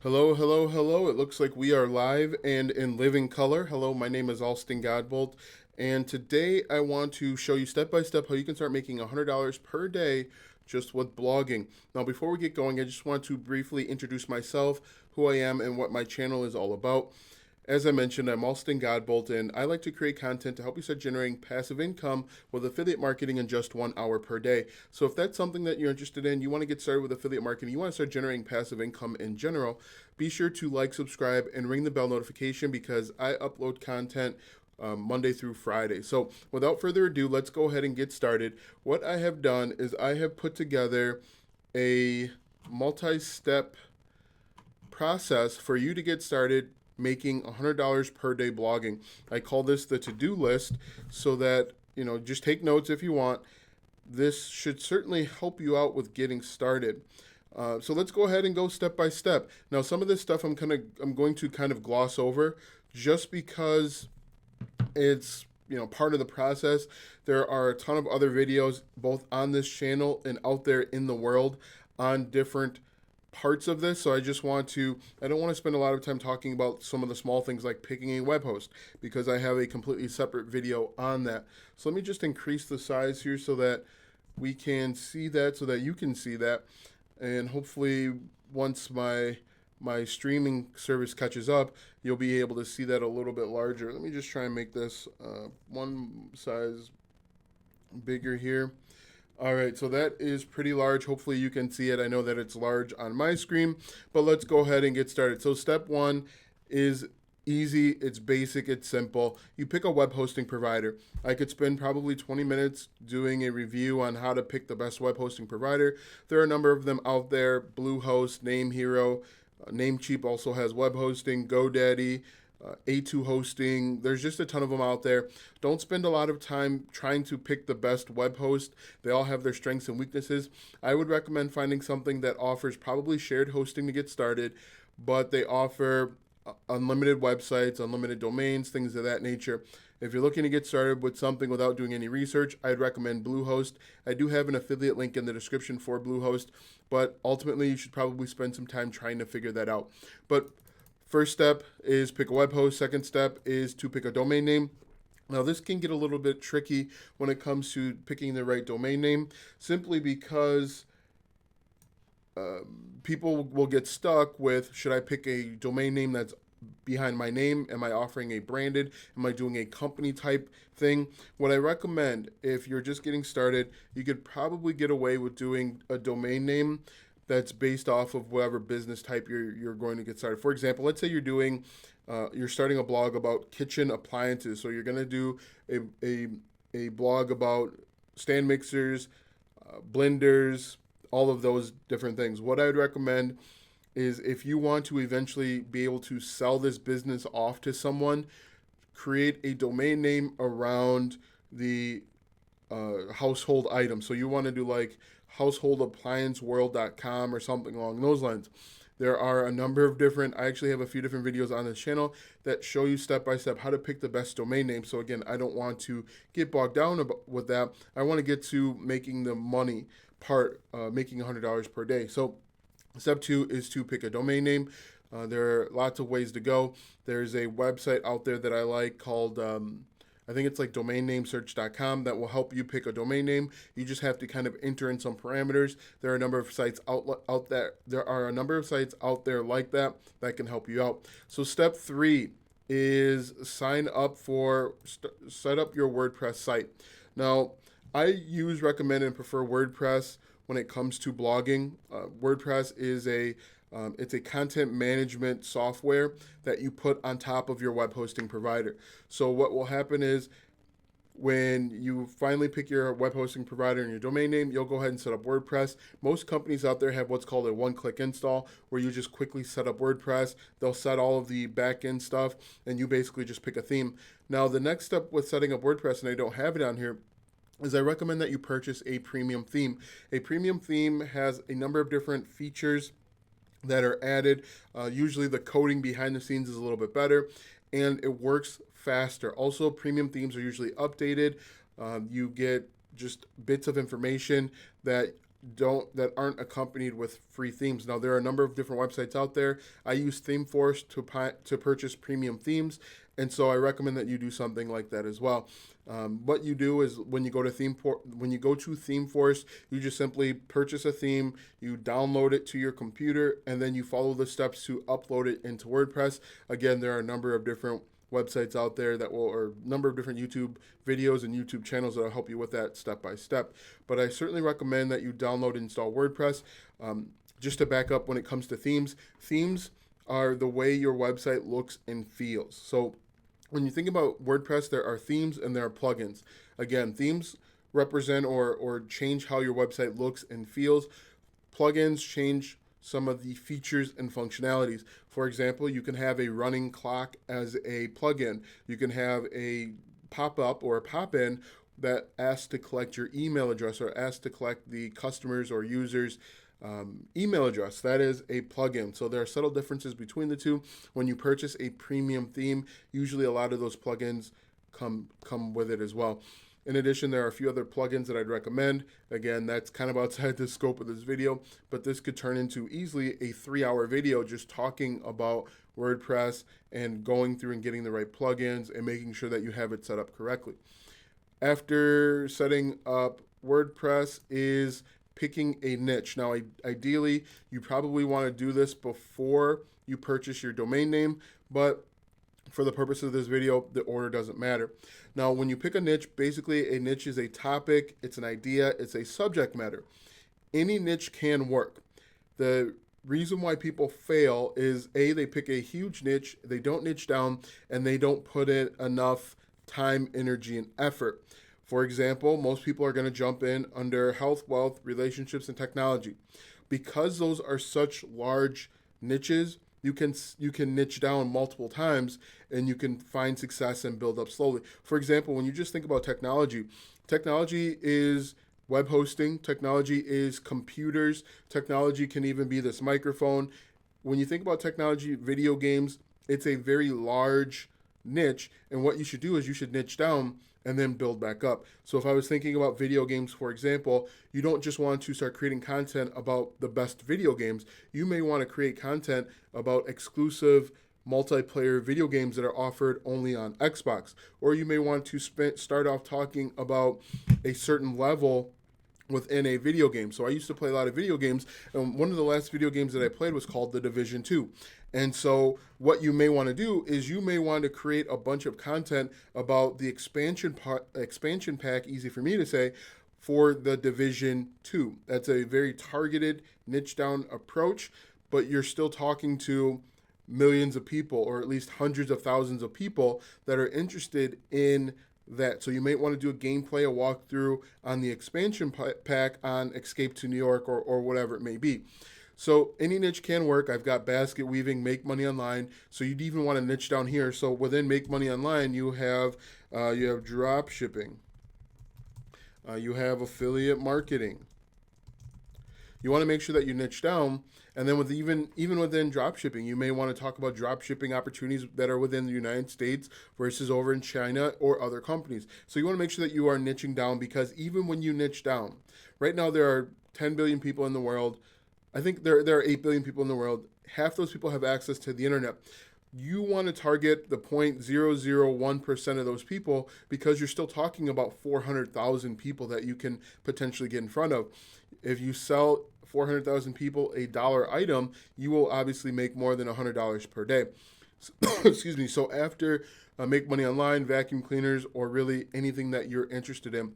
Hello, hello, hello. It looks like we are live and in living color. Hello, my name is Alston Godbolt, and today I want to show you step by step how you can start making $100 per day just with blogging. Now, before we get going, I just want to briefly introduce myself, who I am, and what my channel is all about. As I mentioned, I'm Alston Godbolt, and I like to create content to help you start generating passive income with affiliate marketing in just 1 hour per day. So if that's something that you're interested in, you want to get started with affiliate marketing, you want to start generating passive income in general, be sure to like, subscribe, and ring the bell notification because I upload content Monday through Friday. So without further ado, let's go ahead and get started. What I have done is I have put together a multi-step process for you to get started making $100 per day blogging. I call this the to-do list so that, just take notes if you want. This should certainly help you out with getting started. So let's go ahead and go step by step. Now, some of this stuff I'm going to kind of gloss over just because it's part of the process. There are a ton of other videos both on this channel and out there in the world on different parts of this. So I don't want to spend a lot of time talking about some of the small things like picking a web host because I have a completely separate video on that. So let me just increase the size here so that we can see that, so that you can see that. And hopefully once my streaming service catches up, you'll be able to see that a little bit larger. Let me just try and make this one size bigger here. All right, so that is pretty large. Hopefully you can see it. I know that it's large on my screen, but let's go ahead and get started. So step one is easy, it's basic, it's simple. You pick a web hosting provider. I could spend probably 20 minutes doing a review on how to pick the best web hosting provider. There are a number of them out there: Bluehost, NameHero, Namecheap also has web hosting, GoDaddy, A2 hosting. There's just a ton of them out there. Don't spend a lot of time trying to pick the best web host. They all have their strengths and weaknesses. I would recommend finding something that offers probably shared hosting to get started, but they offer unlimited websites, unlimited domains, things of that nature. If you're looking to get started with something without doing any research, I'd recommend Bluehost. I do have an affiliate link in the description for Bluehost, but ultimately you should probably spend some time trying to figure that out. But first step is pick a web host. Second step is to pick a domain name. Now, this can get a little bit tricky when it comes to picking the right domain name, simply because people will get stuck with, should I pick a domain name that's behind my name? Am I offering a branded? Am I doing a company type thing? What I recommend, if you're just getting started, you could probably get away with doing a domain name that's based off of whatever business type you're going to get started. For example, let's say you're starting a blog about kitchen appliances. So you're going to do a blog about stand mixers, blenders, all of those different things. What I would recommend is, if you want to eventually be able to sell this business off to someone, create a domain name around the household item. So you want to do like householdapplianceworld.com or something along those lines. There are a number of I actually have a few different videos on this channel that show you step by step how to pick the best domain name. So again, I don't want to get bogged down with that. I want to get to making the money part, making $100 per day. So step two is to pick a domain name. There are lots of ways to go. There's a website out there that I like called I think it's like domainnamesearch.com that will help you pick a domain name. You just have to kind of enter in some parameters. There are a number of sites out there. There are a number of sites out there like that can help you out. So step three is set up your WordPress site. Now, I recommend and prefer WordPress when it comes to blogging. WordPress is it's a content management software that you put on top of your web hosting provider. So what will happen is, when you finally pick your web hosting provider and your domain name, you'll go ahead and set up WordPress. Most companies out there have what's called a one-click install, where you just quickly set up WordPress. They'll set all of the back-end stuff, and you basically just pick a theme. Now, the next step with setting up WordPress, and I don't have it on here, is I recommend that you purchase a premium theme. A premium theme has a number of different features that are added. Usually the coding behind the scenes is a little bit better, and it works faster. Also, premium themes are usually updated. You get just bits of information that that aren't accompanied with free themes. Now there are a number of different websites out there. I use ThemeForce to purchase premium themes, and so I recommend that you do something like that as well. What you do is when you go to ThemeForce, you just simply purchase a theme, you download it to your computer, and then you follow the steps to upload it into WordPress. Again, there are a number of different websites out there or a number of different YouTube videos and YouTube channels that will help you with that step by step. But I certainly recommend that you download and install WordPress. Just to back up when it comes to themes are the way your website looks and feels. So when you think about WordPress, there are themes and there are plugins. Again, themes represent or change how your website looks and feels. Plugins change some of the features and functionalities. For example, you can have a running clock as a plugin. You can have a pop-up or a pop-in that asks to collect your email address or asks to collect the customers or users' email address. That is a plugin. So there are subtle differences between the two. When you purchase a premium theme, usually a lot of those plugins come with it as well. In addition, there are a few other plugins that I'd recommend. Again, that's kind of outside the scope of this video, but this could turn into easily a 3-hour video just talking about WordPress and going through and getting the right plugins and making sure that you have it set up correctly. After setting up WordPress is picking a niche. Now, ideally, you probably want to do this before you purchase your domain name, but for the purpose of this video, the order doesn't matter. Now, when you pick a niche, basically a niche is a topic, it's an idea, it's a subject matter. Any niche can work. The reason why people fail is A, they pick a huge niche, they don't niche down, and they don't put in enough time, energy, and effort. For example, most people are going to jump in under health, wealth, relationships, and technology. Because those are such large niches, you can niche down multiple times and you can find success and build up slowly. For example, when you just think about technology is web hosting, technology is computers, technology can even be this microphone. When you think about technology, video games, it's a very large niche, and what you should do is you should niche down and then build back up. So if I was thinking about video games, for example, you don't just want to start creating content about the best video games. You may want to create content about exclusive multiplayer video games that are offered only on Xbox. Or you may want to start off talking about a certain level within a video game. So I used to play a lot of video games, and one of the last video games that I played was called The Division 2. And so what you may want to do is you may want to create a bunch of content about the expansion pack, easy for me to say, for The Division 2. That's a very targeted, niche down approach, but you're still talking to millions of people, or at least hundreds of thousands of people that are interested in that. So you might want to do a gameplay, a walkthrough on the expansion pack on Escape to New York or whatever it may be. So any niche can work. I've got basket weaving, make money online. So you'd even want to niche down here. So within make money online, you have drop shipping. You have affiliate marketing. You want to make sure that you niche down, and then with even within dropshipping, you may want to talk about dropshipping opportunities that are within the United States versus over in China or other companies. So you want to make sure that you are niching down, because even when you niche down, right now there are 10 billion people in the world. I think there are 8 billion people in the world. Half those people have access to the internet. You want to target the 0.001% of those people, because you're still talking about 400,000 people that you can potentially get in front of. If you sell 400,000 people a dollar item, you will obviously make more than $100 per day. Excuse me. So after make money online, vacuum cleaners, or really anything that you're interested in.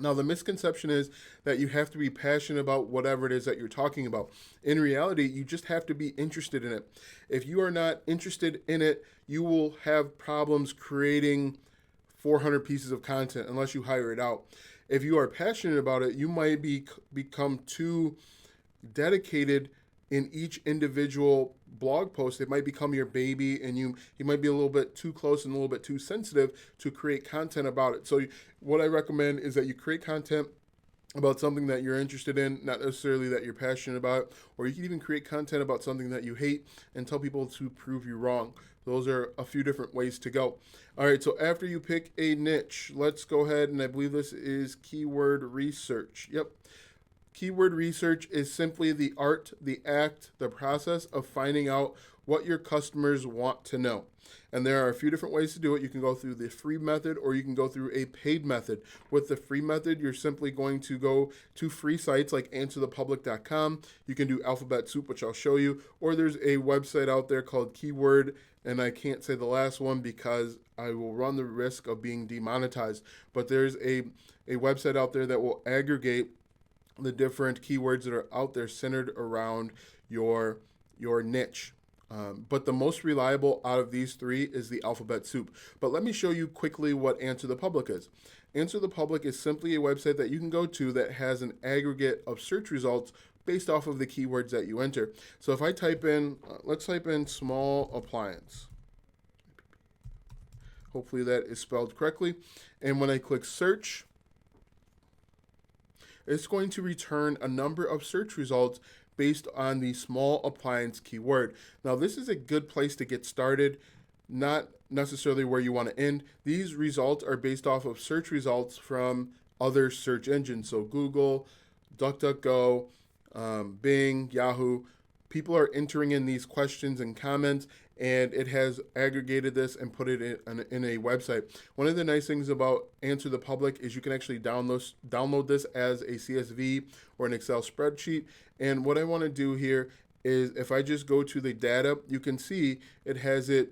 Now, the misconception is that you have to be passionate about whatever it is that you're talking about. In reality, you just have to be interested in it. If you are not interested in it, you will have problems creating 400 pieces of content unless you hire it out. If you are passionate about it, you might become too dedicated in each individual blog post. It might become your baby, and you might be a little bit too close and a little bit too sensitive to create content about it. So what I recommend is that you create content about something that you're interested in, not necessarily that you're passionate about, or you can even create content about something that you hate and tell people to prove you wrong. Those are a few different ways to go. All right, so after you pick a niche, let's go ahead, and I believe this is keyword research. Yep. Keyword research is simply the art, the act, the process of finding out what your customers want to know. And there are a few different ways to do it. You can go through the free method or you can go through a paid method. With the free method, you're simply going to go to free sites like answerthepublic.com. You can do Alphabet Soup, which I'll show you, or there's a website out there called Keyword, and I can't say the last one because I will run the risk of being demonetized. But there's a website out there that will aggregate the different keywords that are out there centered around your niche. But the most reliable out of these three is the Alphabet Soup. But let me show you quickly what Answer the Public is. Answer the Public is simply a website that you can go to that has an aggregate of search results based off of the keywords that you enter. So if I type in, let's type in small appliance. Hopefully that is spelled correctly. And when I click search, it's going to return a number of search results based on the small appliance keyword. Now, this is a good place to get started, not necessarily where you want to end. These results are based off of search results from other search engines. So Google, DuckDuckGo, Bing, Yahoo. People are entering in these questions and comments, and it has aggregated this and put it in a website. One of the nice things about Answer the Public is you can actually download this as a CSV or an Excel spreadsheet. And what I want to do here is if I just go to the data, you can see it has it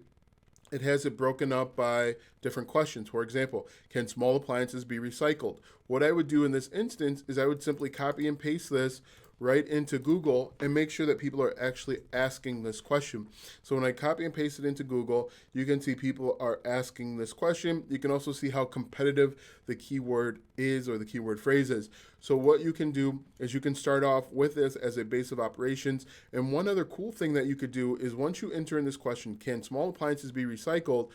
broken up by different questions. For example, can small appliances be recycled? What I would do in this instance is I would simply copy and paste this right into Google and make sure that people are actually asking this question. So when I copy and paste it into Google, you can see people are asking this question. You can also see how competitive the keyword is or the keyword phrase is. So what you can do is you can start off with this as a base of operations. And one other cool thing that you could do is once you enter in this question, can small appliances be recycled?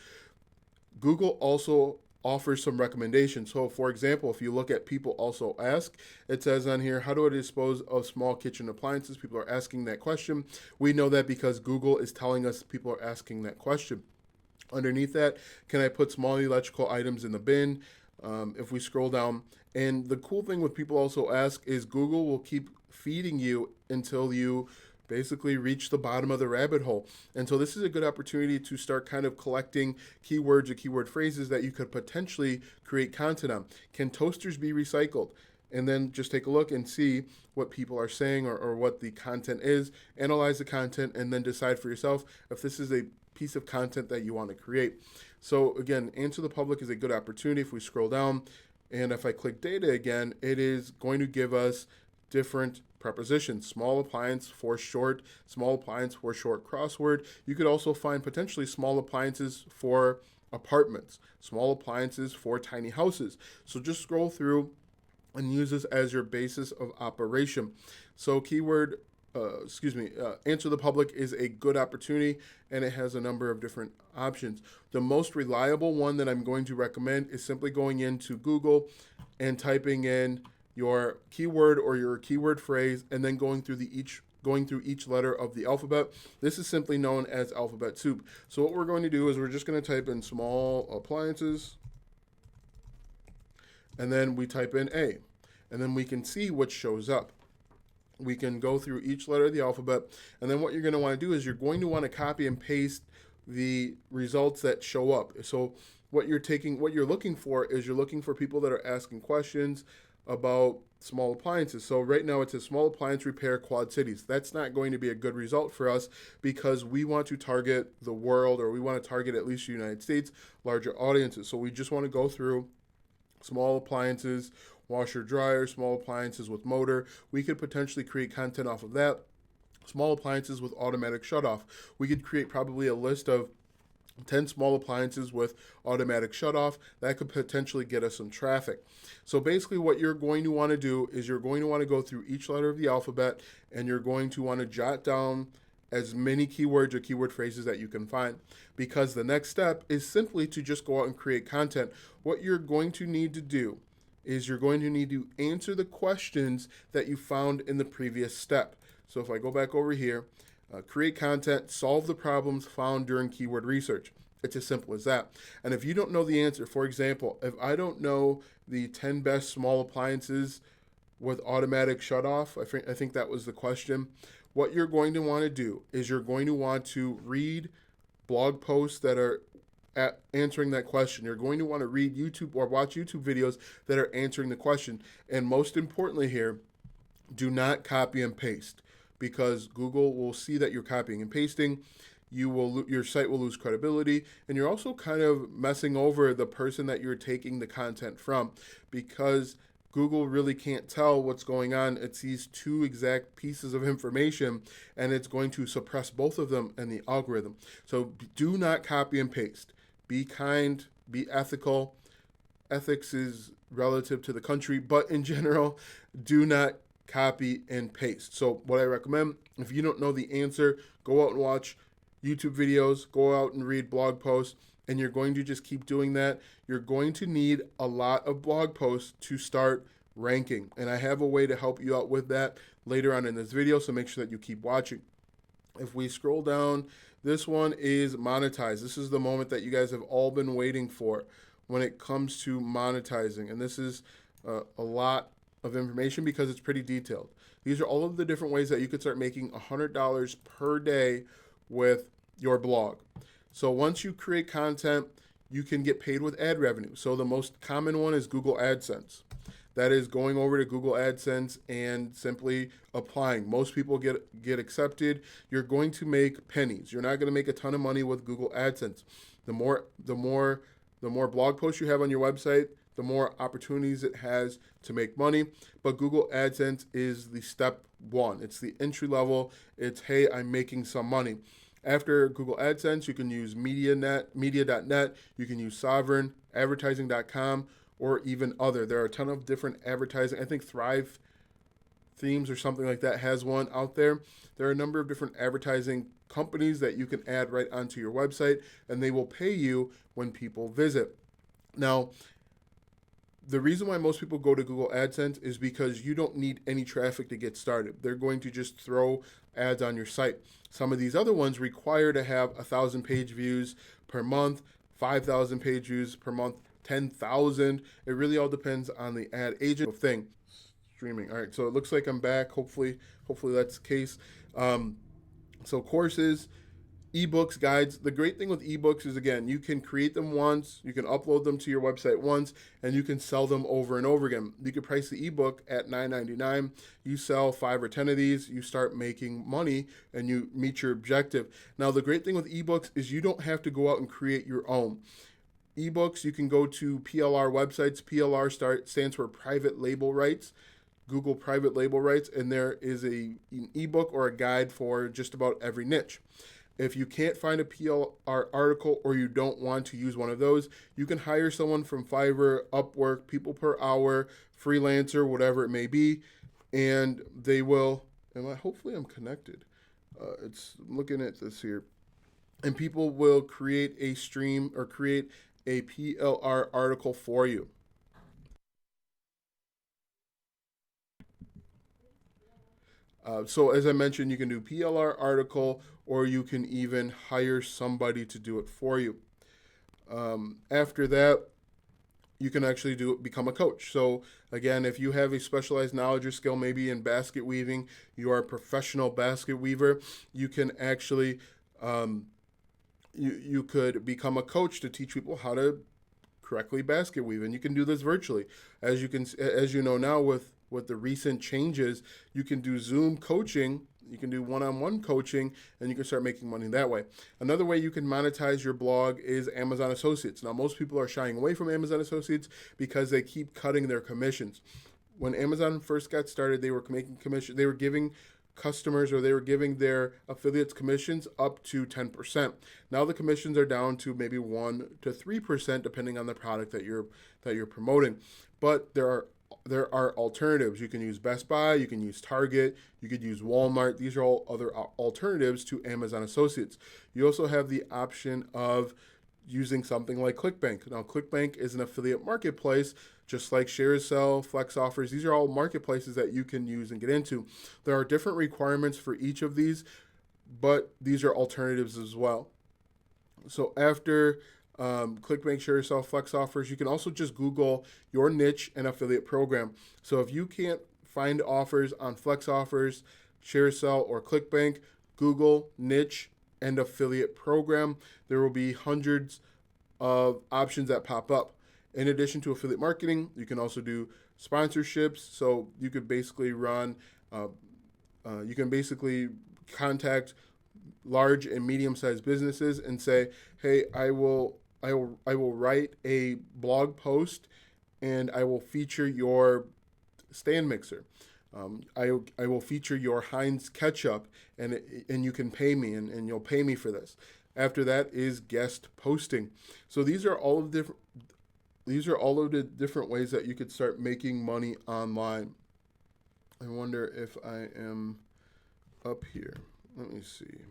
Google also offers some recommendations. So for example, if you look at people also ask, it says on here, how do I dispose of small kitchen appliances? People are asking that question. We know that because Google is telling us people are asking that question. Underneath that, can I put small electrical items in the bin? If we scroll down, and the cool thing with people also ask is Google will keep feeding you until you basically reach the bottom of the rabbit hole. And so this is a good opportunity to start kind of collecting keywords or keyword phrases that you could potentially create content on. Can toasters be recycled? And then just take a look and see what people are saying or what the content is, analyze the content, and then decide for yourself if this is a piece of content that you want to create. So again, Answer the Public is a good opportunity. If we scroll down and if I click data again, it is going to give us different prepositions. Small appliance for short, small appliance for short crossword. You could also find potentially small appliances for apartments, small appliances for tiny houses. So just scroll through and use this as your basis of operation. So Answer the Public is a good opportunity and it has a number of different options. The most reliable one that I'm going to recommend is simply going into Google and typing in your keyword or your keyword phrase and then going through each letter of the alphabet. This is simply known as Alphabet Soup. So what we're going to do is we're just going to type in small appliances and then we type in A and then we can see what shows up. We can go through each letter of the alphabet, and then what you're going to want to do is you're going to want to copy and paste the results that show up. So what you're looking for is you're looking for people that are asking questions about small appliances. So right now it says small appliance repair Quad Cities. That's not going to be a good result for us because we want to target the world, or we want to target at least the United States, larger audiences. So we just want to go through small appliances, washer, dryer, small appliances with motor. We could potentially create content off of that. Small appliances with automatic shutoff. We could create probably a list of 10 small appliances with automatic shutoff. That could potentially get us some traffic. So basically what you're going to want to do is you're going to want to go through each letter of the alphabet and you're going to want to jot down as many keywords or keyword phrases that you can find, because the next step is simply to just go out and create content. What you're going to need to do is you're going to need to answer the questions that you found in the previous step. So if I go back over here, create content, solve the problems found during keyword research. It's as simple as that. And if you don't know the answer, for example, if I don't know the 10 best small appliances with automatic shut off. I think that was the question. What you're going to want to do is you're going to want to read blog posts that are answering that question. You're going to want to read YouTube or watch YouTube videos that are answering the question. And most importantly here, do not copy and paste, because Google will see that you're copying and pasting. Your site will lose credibility, and you're also kind of messing over the person that you're taking the content from, because Google really can't tell what's going on. It sees two exact pieces of information, and it's going to suppress both of them in the algorithm. So do not copy and paste. Be kind, be ethical. Ethics is relative to the country, but in general, do not copy and paste. So what I recommend, if you don't know the answer, go out and watch YouTube videos, go out and read blog posts, and you're going to just keep doing that. You're going to need a lot of blog posts to start ranking, and I have a way to help you out with that later on in this video, so make sure that you keep watching. If we scroll down, this one is monetize. This is the moment that you guys have all been waiting for when it comes to monetizing, and this is a lot of information because it's pretty detailed. These are all of the different ways that you could start making $100 per day with your blog. So once you create content, you can get paid with ad revenue. So the most common one is Google AdSense. That is going over to Google AdSense and simply applying. Most people get accepted. You're going to make pennies. You're not going to make a ton of money with Google AdSense. The more blog posts you have on your website, the more opportunities it has to make money. But Google AdSense is the step one. It's the entry level. It's, hey, I'm making some money. After Google AdSense, you can use media.net, you can use Sovereign, advertising.com, or even other. There are a ton of different advertising. I think Thrive Themes or something like that has one out there. There are a number of different advertising companies that you can add right onto your website, and they will pay you when people visit. Now, the reason why most people go to Google AdSense is because you don't need any traffic to get started. They're going to just throw ads on your site. Some of these other ones require to have 1,000 page views per month, 5,000 page views per month, 10,000. It really all depends on the ad agent thing. Streaming. All right, so it looks like I'm back. Hopefully that's the case. So courses, ebooks, guides. The great thing with ebooks is, again, you can create them once, you can upload them to your website once, and you can sell them over and over again. You could price the ebook at $9.99. You sell 5 or 10 of these, you start making money, and you meet your objective. Now, the great thing with ebooks is you don't have to go out and create your own. Ebooks, you can go to PLR websites. PLR stands for private label rights. Google private label rights, and there is an ebook or a guide for just about every niche. If you can't find a PLR article or you don't want to use one of those, you can hire someone from Fiverr, Upwork, People Per Hour, Freelancer, whatever it may be, and they will, hopefully I'm connected. It's looking at this here. And people will create a stream or create a PLR article for you. So as I mentioned, you can do PLR article, or you can even hire somebody to do it for you. After that, you can actually become a coach. So again, if you have a specialized knowledge or skill, maybe in basket weaving, you are a professional basket weaver, you can actually, you could become a coach to teach people how to correctly basket weave, and you can do this virtually. As you know now, with the recent changes, you can do Zoom coaching, you can do one-on-one coaching, and you can start making money that way. Another way you can monetize your blog is Amazon Associates. Now, most people are shying away from Amazon Associates because they keep cutting their commissions. When Amazon first got started, they were making commission. They were giving customers, or they were giving their affiliates commissions up to 10%. Now the commissions are down to maybe 1 to 3%, depending on the product that you're promoting. But there are alternatives. You can use Best Buy, you can use Target, you could use Walmart. These are all other alternatives to Amazon Associates. You also have the option of using something like ClickBank. Now, ClickBank is an affiliate marketplace, just like ShareSell, Flex Offers. These are all marketplaces that you can use and get into. There are different requirements for each of these, but these are alternatives as well. So after ClickBank, ShareSell, Flex Offers, you can also just Google your niche and affiliate program. So if you can't find offers on Flex Offers, ShareSell, or ClickBank, Google, niche, and affiliate program. There will be hundreds of options that pop up. In addition to affiliate marketing, you can also do sponsorships. So you could basically you can basically contact large and medium-sized businesses and say, "Hey, I will write a blog post, and I will feature your stand mixer. I will feature your Heinz ketchup, and you can pay me, and you'll pay me for this." After that is guest posting. So these are all of the different ways that you could start making money online. I wonder if I am up here. Let me see.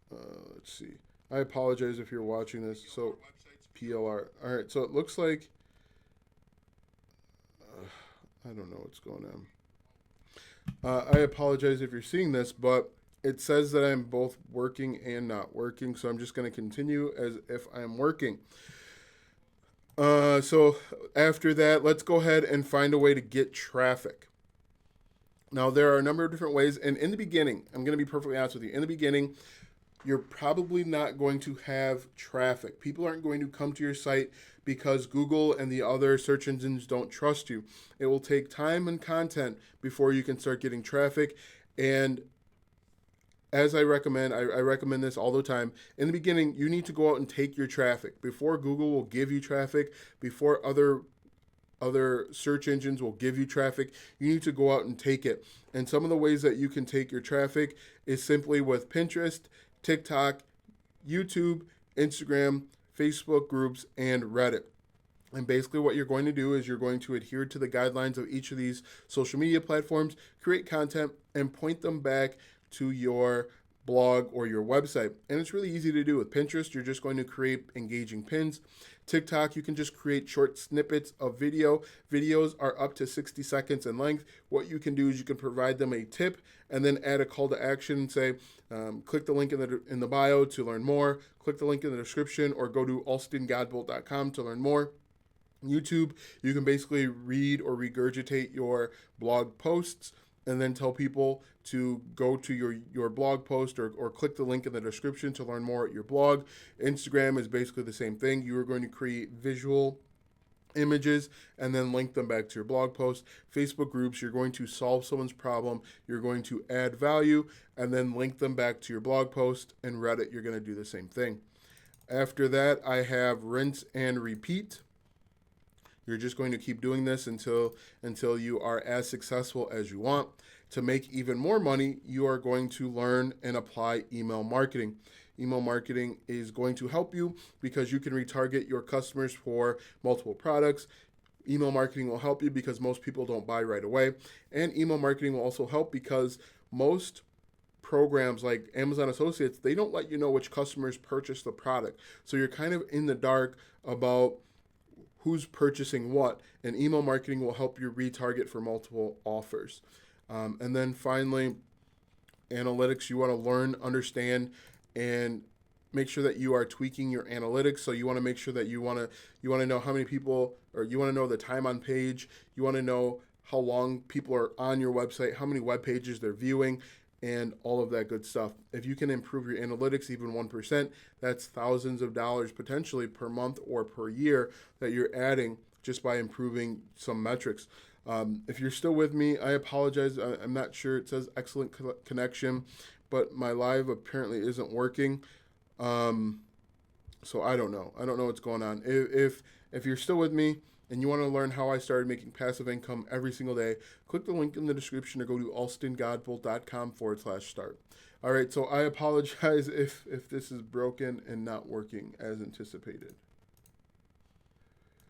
Let's see. I apologize if you're watching this. So, PLR. All right. So it looks like I don't know what's going on. I apologize if you're seeing this, but it says that I'm both working and not working. So I'm just going to continue as if I'm working. So after that, let's go ahead and find a way to get traffic. Now, there are a number of different ways. And in the beginning, I'm going to be perfectly honest with you. In the beginning, you're probably not going to have traffic. People aren't going to come to your site because Google and the other search engines don't trust you. It will take time and content before you can start getting traffic. And as I recommend this all the time. In the beginning, you need to go out and take your traffic. Before Google will give you traffic, before other search engines will give you traffic, you need to go out and take it. And some of the ways that you can take your traffic is simply with Pinterest, TikTok, YouTube, Instagram, Facebook groups, and Reddit. And basically what you're going to do is you're going to adhere to the guidelines of each of these social media platforms, create content, and point them back to your blog or your website. And it's really easy to do. With Pinterest, you're just going to create engaging pins. TikTok, you can just create short snippets of video. Videos are up to 60 seconds in length. What you can do is you can provide them a tip and then add a call to action and say, click the link in the bio to learn more, click the link in the description, or go to alstongodbolt.com to learn more. YouTube, you can basically read or regurgitate your blog posts and then tell people to go to your blog post or click the link in the description to learn more at your blog. Instagram is basically the same thing. You are going to create visual images and then link them back to your blog post. Facebook groups, you're going to solve someone's problem, you're going to add value, and then link them back to your blog post. And Reddit, you're going to do the same thing. After that, I have rinse and repeat. You're just going to keep doing this until you are as successful as you want. To make even more money, you are going to learn and apply email marketing. Email marketing is going to help you because you can retarget your customers for multiple products. Email marketing will help you because most people don't buy right away. And email marketing will also help because most programs like Amazon Associates, they don't let you know which customers purchase the product. So you're kind of in the dark about who's purchasing what, and email marketing will help you retarget for multiple offers. And then finally, analytics. You want to learn, understand, and make sure that you are tweaking your analytics. So you want to make sure that you want to know how many people, or you want to know the time on page. You want to know how long people are on your website, how many web pages they're viewing, and all of that good stuff. If you can improve your analytics even 1%, that's thousands of dollars potentially per month or per year that you're adding just by improving some metrics. If you're still with me, I apologize. I'm not sure. It says excellent connection, but my live apparently isn't working. So I don't know. I don't know what's going on. If you're still with me and you want to learn how I started making passive income every single day, click the link in the description or go to alstongodbolt.com/start. All right, so I apologize if this is broken and not working as anticipated.